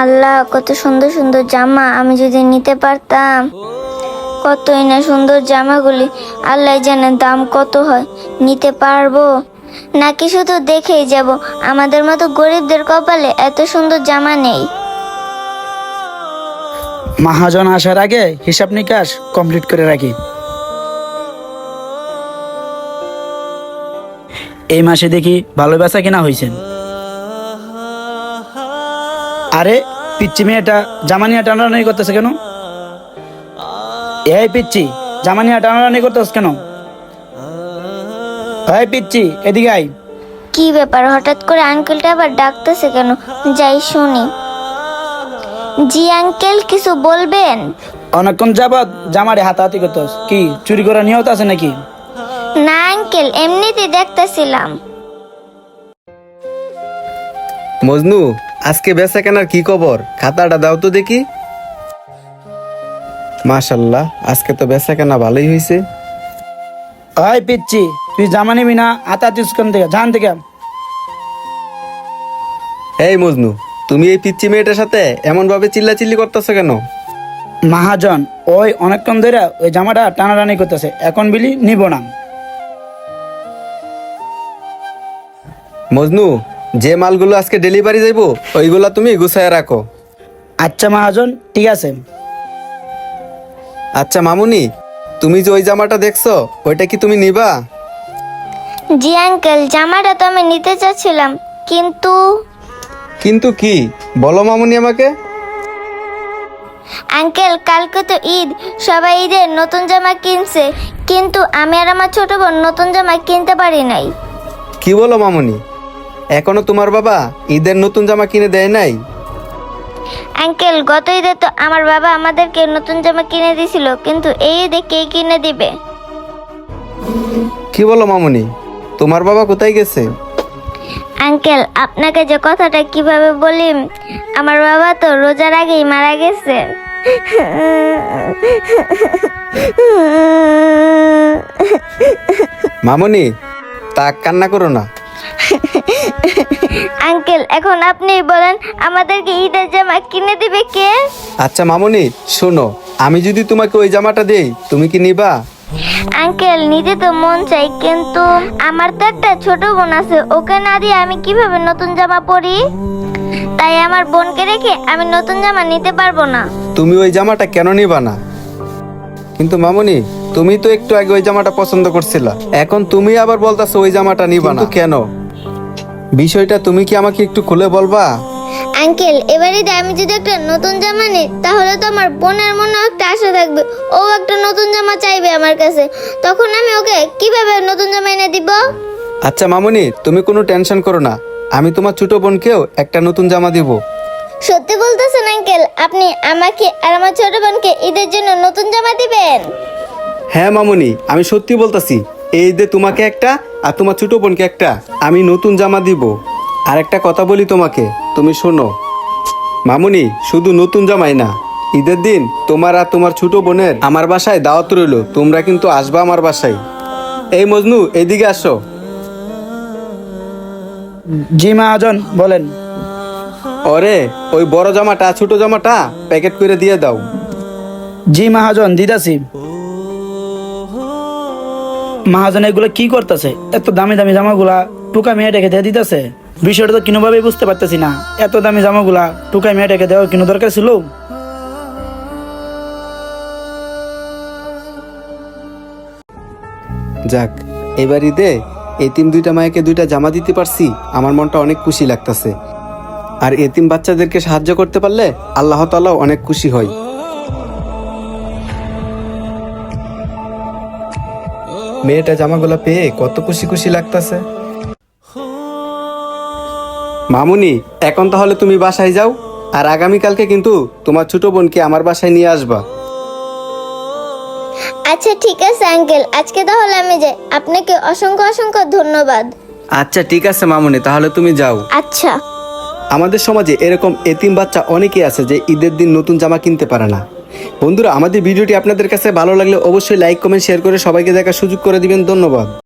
আল্লাহ, কত সুন্দর সুন্দর জামা, আমি যদি নিতে পারতাম। কতই না সুন্দর জামাগুলি, আল্লাহ জানে দাম কত হয়। নিতে পারবো নাকি শুধু দেখেই যাব? আমাদের মতো গরিবদের কপালে এত সুন্দর জামা নেই। মহাজন আসার আগে হিসাব নিকাশ কমপ্লিট করে রাখি। এই মাসে দেখি ভালো বেচা কিনা হয়েছে। আরে পিচ্ছি মেয়েটা জামা নিয়ে টানাটানি করতেছে কেন? এই পিচ্ছি, জামা নিয়ে টানাটানি করতেছ কেন? এই পিচ্ছি, এদিকে আই। কি ব্যাপার, হঠাৎ করে আঙ্কেলটা আবার ডাকতেছে কেন? যাই শুনি। জি আঙ্কেল, কিছু বলবেন? অনেকক্ষণ যাবৎ জামারে হাতাহাতি করতেছ, কি চুরি করা নিয়ত আছে নাকি? না আঙ্কেল, এমনিতেই দেখতেছিলাম। মজনু, আজকে বেচা কেনার কি খবর? খাতাটা দাও তো দেখি। মাশাল্লাহ, আজকে তো বেচা কেনা ভালোই হয়েছে। ওই পিচ্ছি, তুই জামা নিবি না? হাতাহাতি কোন থেকে জান থেকে? এই মজনু, তুমি এই পিচ্চি মেয়েটার সাথে এমন ভাবে চিল্লাচিল্লি করতেছো কেন? মহাজন, ওই অনেকক্ষণ ধরে ওই জামাটা টানাটানি করতেছে, এখন বিলি নিব না। মজনু, যে মালগুলো আজকে ডেলিভারি যাইব ওইগুলা তুমি গুছায় রাখো। আচ্ছা মহাজন, ঠিক আছে। আচ্ছা মামুনি, তুমি যে ওই জামাটা দেখছো ওইটা কি তুমি নিবা? জি আঙ্কেল, জামাটা তো আমি নিতে চাচ্ছিলাম, কিন্তু কিন্তু কি বলো মামুনি আমাকে। আঙ্কেল, কালকে তো ঈদ, সবাই ঈদের নতুন জামা কিনছে, কিন্তু আমি আর আমার ছোট বোন নতুন জামা কিনতে পারি নাই। কি বলো মামুনি, এখনো তোমার বাবা ঈদের নতুন জামা কিনে দেয় নাই? আঙ্কেল, গত ঈদে তো আমার বাবা আমাদেরকে নতুন জামা কিনে দিছিল, কিন্তু এই ঈদে কে কিনে দিবে? কি বলো মামুনি, তোমার বাবা কোথায় গেছে? আঙ্কেল, আপনাকে যে কথাটা কিভাবে বলি, আমার বাবা তো রোজার আগেই মারা গেছে। মামুনি, তা কান্না করো না। আঙ্কেল, এখন আপনি বলেন, আমাদেরকে ঈদের জামা কিনে দিবে কে? আচ্ছা মামুনি শোনো, আমি যদি তোমাকে ওই জামাটা দেই তুমি কি নিবা? আঙ্কেল, নিতে তো মন চাই, কিন্তু আমার তো একটা ছোট বোন আছে, ওকে না দিয়ে আমি কিভাবে নতুন জামা পরি? তাই আমার বোনকে রেখে আমি নতুন জামা নিতে পারবো না। তুমি ওই জামাটা কেন নিবা না? কিন্তু মামুনি, তুমি তো একটু আগে ওই জামাটা পছন্দ করছিলা, এখন তুমি আবার বলতাছো ওই জামাটা নিবা না কেন? বিষয়টা তুমি কি আমাকে একটু খুলে বলবা? আঙ্কেল, এবারে আমি যদি একটা নতুন জামা নিই, তাহলে তো আমার বোনের মনে একটা আশা থাকবে, ও একটা নতুন জামা চাইবে আমার কাছে, তখন আমি ওকে কিভাবে নতুন জামা এনে দিব? আচ্ছা মামুনি, তুমি কোনো টেনশন করো না, আমি তোমার ছোট বোনকেও একটা নতুন জামা দিব। সত্যি বলতেছেন আঙ্কেল? আপনি আমাকে আর আমার ছোট বোনকে ঈদের জন্য নতুন জামা দিবেন? হ্যাঁ মামুনি, আমি সত্যি বলতাছি, এই ঈদে তোমাকে একটা আর তোমার ছোট বোনকে একটা আমি নতুন জামা দিব। আর একটা কথা বলি তোমাকে, তুমি শোনো মামুনি, শুধু নতুন জামাই না, ঈদের দিন তোমার আর তোমার ছোট বোনের আমার বাসায় দাওয়াত রইলো, তোমরা কিন্তু আসবা আমার বাসায়। এই মজনু, এইদিকে আসো। জি মহাজন, বলেন। ওরে ওই বড় জামাটা ছোট জামাটা প্যাকেট করে দিয়ে দাও। জি মহাজন, দিদাসি। মহাজন এগুলো কি করতেছে? এত দামি দামি জামাগুলা টুকা মেয়েটাকে দিয়ে দিতেছে। বিষয়টা তো কোনোভাবেই বুঝতে পারতেছি না। এত দামি জামাগুলা টুকা মেয়েটাকে দেওয়ার কোনো দরকার ছিল? যাক, এবার ঈদে এতিম দুইটা মায়েকে দুইটা জামা দিতে পারছি, আমার মনটা অনেক খুশি লাগতেছে। আর এতিম বাচ্চাদেরকে সাহায্য করতে পারলে আল্লাহ তাআলা অনেক খুশি হয়। মেয়েটা জামাগুলো পেয়ে কত খুশি খুশি লাগতেছে। মামুনি, এখন তাহলে তুমি বাসায় যাও, আর আগামীকালকে কিন্তু তোমার ছোট বোনকে আমার বাসায় নিয়ে আসবা। আচ্ছা ঠিক আছে আঙ্কেল, আজকে তাহলে আমি যাই। আপনাকে অসংখ্য অসংখ্য ধন্যবাদ। আচ্ছা ঠিক আছে মামুনি, তাহলে তুমি যাও। আচ্ছা। আমাদের সমাজে এরকম এতিম বাচ্চা অনেকেই আছে যে ঈদের দিন নতুন জামা কিনতে পারে না। বন্ধুরা, আমাদের ভিডিওটি আপনাদের কাছে ভালো লাগলে অবশ্যই লাইক কমেন্ট শেয়ার করে সবাইকে দেখার সুযোগ করে দিবেন। ধন্যবাদ।